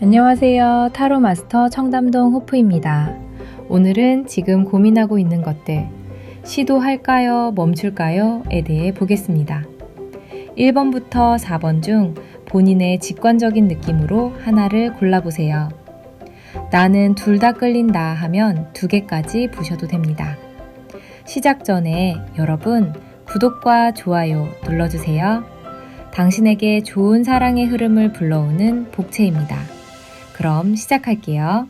안녕하세요. 타로 마스터 청담동 호프입니다. 오늘은 지금 고민하고 있는 것들, 시도할까요? 멈출까요? 에 대해 보겠습니다. 1번부터 4번 중 본인의 직관적인 느낌으로 하나를 골라보세요. 나는 둘 다 끌린다 하면 2개까지 보셔도 됩니다. 시작 전에 여러분 구독과 좋아요 눌러주세요. 당신에게 좋은 사랑의 흐름을 불러오는 복채입니다. 그럼 시작할게요.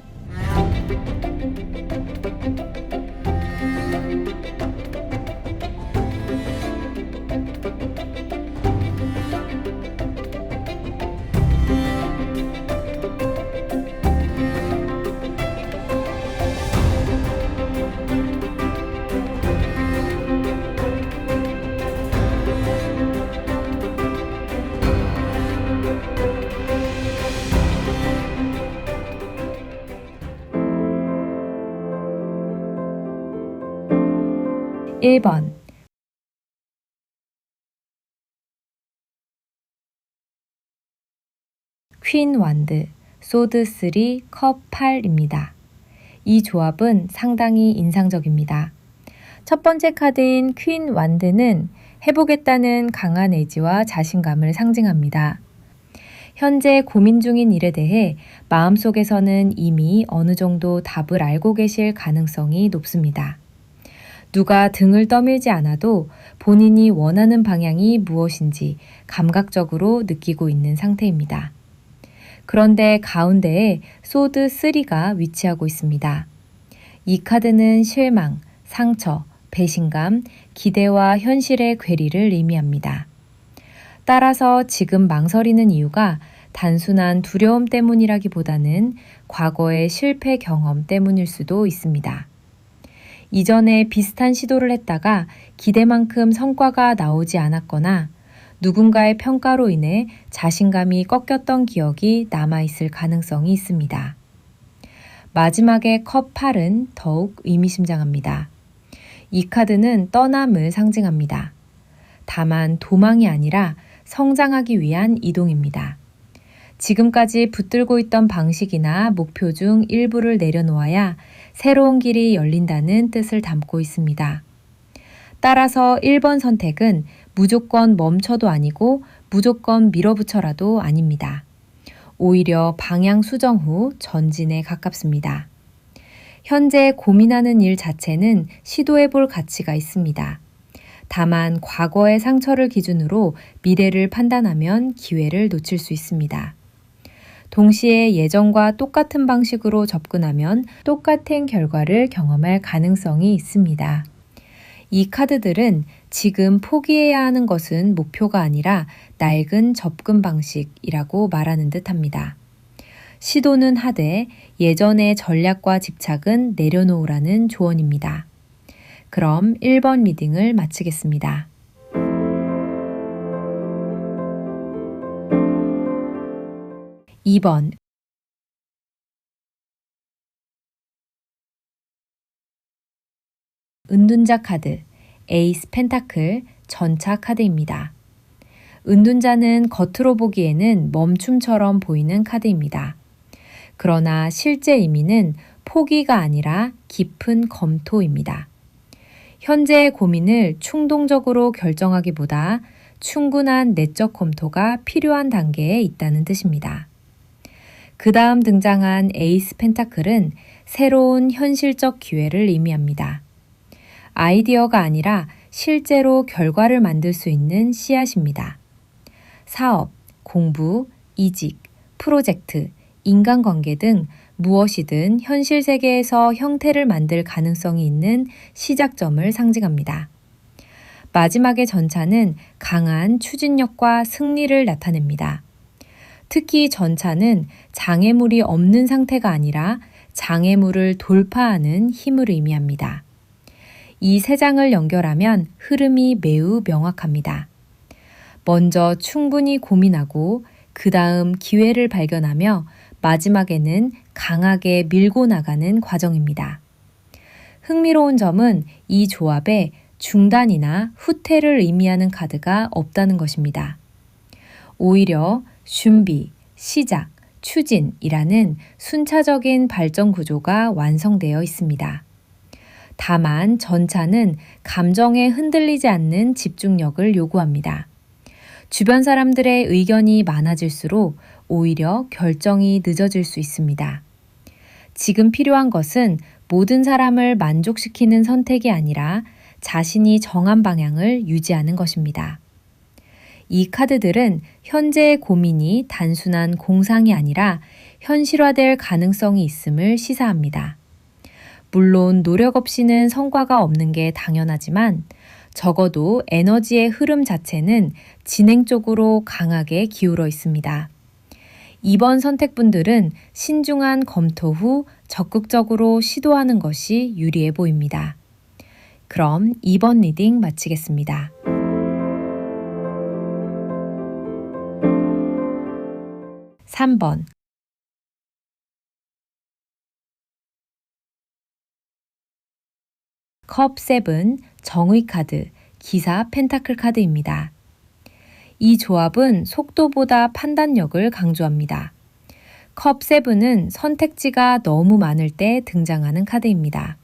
(1번) 퀸 완드, 소드 3, 컵 8입니다. 이 조합은 상당히 인상적입니다. 첫 번째 카드인 퀸 완드는 해보겠다는 강한 의지와 자신감을 상징합니다. 현재 고민 중인 일에 대해 마음속에서는 이미 어느 정도 답을 알고 계실 가능성이 높습니다. 누가 등을 떠밀지 않아도 본인이 원하는 방향이 무엇인지 감각적으로 느끼고 있는 상태입니다. 그런데 가운데에 소드 3가 위치하고 있습니다. 이 카드는 실망, 상처, 배신감, 기대와 현실의 괴리를 의미합니다. 따라서 지금 망설이는 이유가 단순한 두려움 때문이라기보다는 과거의 실패 경험 때문일 수도 있습니다. 이전에 비슷한 시도를 했다가 기대만큼 성과가 나오지 않았거나 누군가의 평가로 인해 자신감이 꺾였던 기억이 남아있을 가능성이 있습니다. 마지막에 컵 8은 더욱 의미심장합니다. 이 카드는 떠남을 상징합니다. 다만 도망이 아니라 성장하기 위한 이동입니다. 지금까지 붙들고 있던 방식이나 목표 중 일부를 내려놓아야 새로운 길이 열린다는 뜻을 담고 있습니다. 따라서 1번 선택은 무조건 멈춰도 아니고 무조건 밀어붙여라도 아닙니다. 오히려 방향 수정 후 전진에 가깝습니다. 현재 고민하는 일 자체는 시도해볼 가치가 있습니다. 다만 과거의 상처를 기준으로 미래를 판단하면 기회를 놓칠 수 있습니다. 동시에 예전과 똑같은 방식으로 접근하면 똑같은 결과를 경험할 가능성이 있습니다. 이 카드들은 지금 포기해야 하는 것은 목표가 아니라 낡은 접근 방식이라고 말하는 듯합니다. 시도는 하되 예전의 전략과 집착은 내려놓으라는 조언입니다. 그럼 1번 리딩을 마치겠습니다. (2번) 은둔자 카드, 에이스 펜타클 전차 카드입니다. 은둔자는 겉으로 보기에는 멈춤처럼 보이는 카드입니다. 그러나 실제 의미는 포기가 아니라 깊은 검토입니다. 현재의 고민을 충동적으로 결정하기보다 충분한 내적 검토가 필요한 단계에 있다는 뜻입니다. 그 다음 등장한 에이스 펜타클은 새로운 현실적 기회를 의미합니다. 아이디어가 아니라 실제로 결과를 만들 수 있는 씨앗입니다. 사업, 공부, 이직, 프로젝트, 인간관계 등 무엇이든 현실 세계에서 형태를 만들 가능성이 있는 시작점을 상징합니다. 마지막의 전차는 강한 추진력과 승리를 나타냅니다. 특히 전차는 장애물이 없는 상태가 아니라 장애물을 돌파하는 힘을 의미합니다. 이 세 장을 연결하면 흐름이 매우 명확합니다. 먼저 충분히 고민하고 그 다음 기회를 발견하며 마지막에는 강하게 밀고 나가는 과정입니다. 흥미로운 점은 이 조합에 중단이나 후퇴를 의미하는 카드가 없다는 것입니다. 오히려 준비, 시작, 추진이라는 순차적인 발전 구조가 완성되어 있습니다. 다만 전차는 감정에 흔들리지 않는 집중력을 요구합니다. 주변 사람들의 의견이 많아질수록 오히려 결정이 늦어질 수 있습니다. 지금 필요한 것은 모든 사람을 만족시키는 선택이 아니라 자신이 정한 방향을 유지하는 것입니다. 이 카드들은 현재의 고민이 단순한 공상이 아니라 현실화될 가능성이 있음을 시사합니다. 물론 노력 없이는 성과가 없는 게 당연하지만 적어도 에너지의 흐름 자체는 진행 쪽으로 강하게 기울어 있습니다. 이번 선택분들은 신중한 검토 후 적극적으로 시도하는 것이 유리해 보입니다. 그럼 2번 리딩 마치겠습니다. (3번) 컵 7, 정의 카드, 기사 펜타클 카드입니다. 이 조합은 속도보다 판단력을 강조합니다. 컵 7은 선택지가 너무 많을 때 등장하는 카드입니다.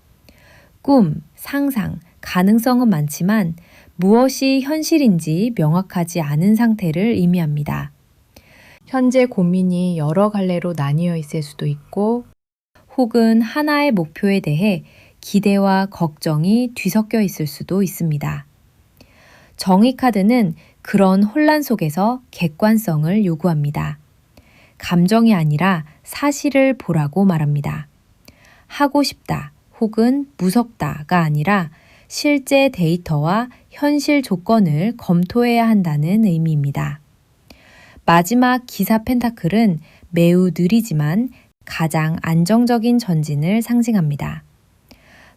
꿈, 상상, 가능성은 많지만 무엇이 현실인지 명확하지 않은 상태를 의미합니다. 현재 고민이 여러 갈래로 나뉘어 있을 수도 있고 혹은 하나의 목표에 대해 기대와 걱정이 뒤섞여 있을 수도 있습니다. 정의 카드는 그런 혼란 속에서 객관성을 요구합니다. 감정이 아니라 사실을 보라고 말합니다. 하고 싶다 혹은 무섭다가 아니라 실제 데이터와 현실 조건을 검토해야 한다는 의미입니다. 마지막 기사 펜타클은 매우 느리지만 가장 안정적인 전진을 상징합니다.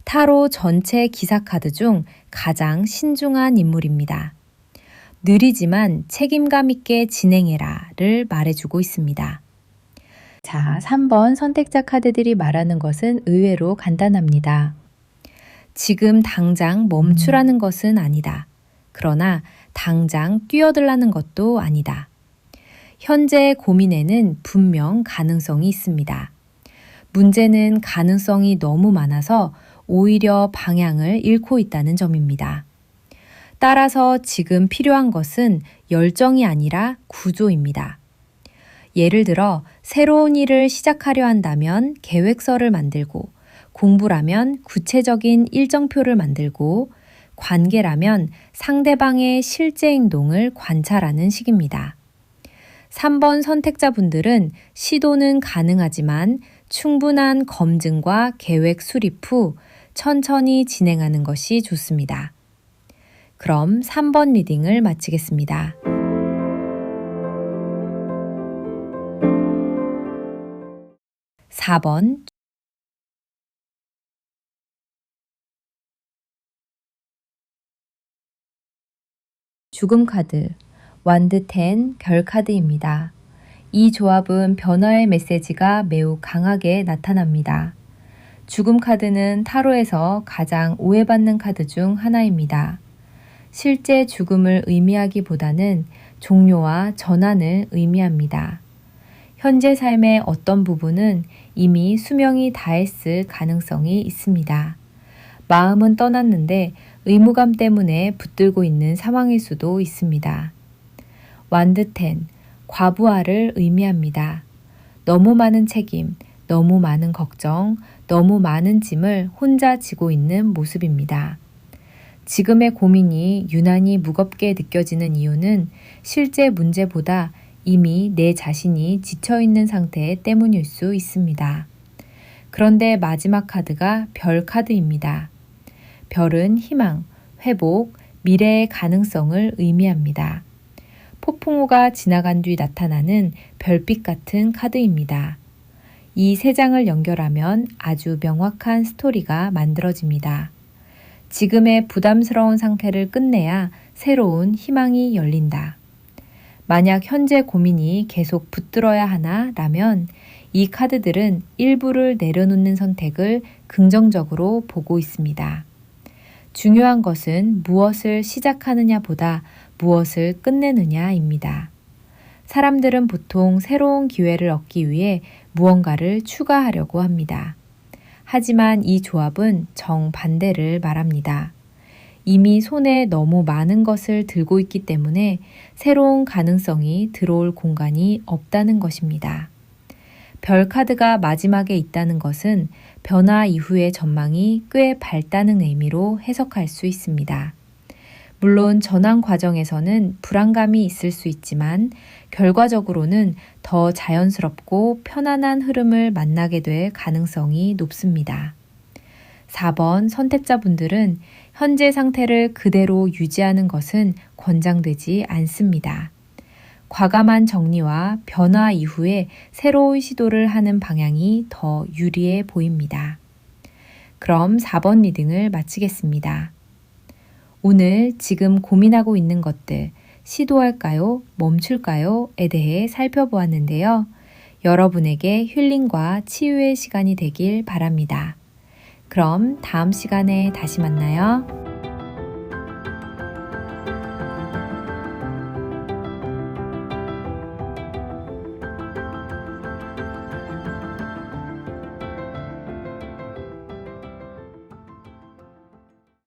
타로 전체 기사 카드 중 가장 신중한 인물입니다. 느리지만 책임감 있게 진행해라를 말해주고 있습니다. 자, 3번 선택자 카드들이 말하는 것은 의외로 간단합니다. 지금 당장 멈추라는 것은 아니다. 그러나 당장 뛰어들라는 것도 아니다. 현재의 고민에는 분명 가능성이 있습니다. 문제는 가능성이 너무 많아서 오히려 방향을 잃고 있다는 점입니다. 따라서 지금 필요한 것은 열정이 아니라 구조입니다. 예를 들어 새로운 일을 시작하려 한다면 계획서를 만들고, 공부라면 구체적인 일정표를 만들고, 관계라면 상대방의 실제 행동을 관찰하는 식입니다. 3번 선택자분들은 시도는 가능하지만 충분한 검증과 계획 수립 후 천천히 진행하는 것이 좋습니다. 그럼 3번 리딩을 마치겠습니다. (4번) 죽음 카드, 완드 10, 별 카드입니다. 이 조합은 변화의 메시지가 매우 강하게 나타납니다. 죽음 카드는 타로에서 가장 오해받는 카드 중 하나입니다. 실제 죽음을 의미하기보다는 종료와 전환을 의미합니다. 현재 삶의 어떤 부분은 이미 수명이 다했을 가능성이 있습니다. 마음은 떠났는데 의무감 때문에 붙들고 있는 상황일 수도 있습니다. 완드 10, 과부하를 의미합니다. 너무 많은 책임, 너무 많은 걱정, 너무 많은 짐을 혼자 지고 있는 모습입니다. 지금의 고민이 유난히 무겁게 느껴지는 이유는 실제 문제보다 이미 내 자신이 지쳐있는 상태 때문일 수 있습니다. 그런데 마지막 카드가 별 카드입니다. 별은 희망, 회복, 미래의 가능성을 의미합니다. 폭풍우가 지나간 뒤 나타나는 별빛 같은 카드입니다. 이 세 장을 연결하면 아주 명확한 스토리가 만들어집니다. 지금의 부담스러운 상태를 끝내야 새로운 희망이 열린다. 만약 현재 고민이 계속 붙들어야 하나 라면 이 카드들은 일부를 내려놓는 선택을 긍정적으로 보고 있습니다. 중요한 것은 무엇을 시작하느냐보다 무엇을 끝내느냐입니다. 사람들은 보통 새로운 기회를 얻기 위해 무언가를 추가하려고 합니다. 하지만 이 조합은 정반대를 말합니다. 이미 손에 너무 많은 것을 들고 있기 때문에 새로운 가능성이 들어올 공간이 없다는 것입니다. 별 카드가 마지막에 있다는 것은 변화 이후의 전망이 꽤 밝다는 의미로 해석할 수 있습니다. 물론 전환 과정에서는 불안감이 있을 수 있지만 결과적으로는 더 자연스럽고 편안한 흐름을 만나게 될 가능성이 높습니다. 4번 선택자분들은 현재 상태를 그대로 유지하는 것은 권장되지 않습니다. 과감한 정리와 변화 이후에 새로운 시도를 하는 방향이 더 유리해 보입니다. 그럼 4번 리딩을 마치겠습니다. 오늘 지금 고민하고 있는 것들, 시도할까요? 멈출까요?에 대해 살펴보았는데요. 여러분에게 힐링과 치유의 시간이 되길 바랍니다. 그럼 다음 시간에 다시 만나요.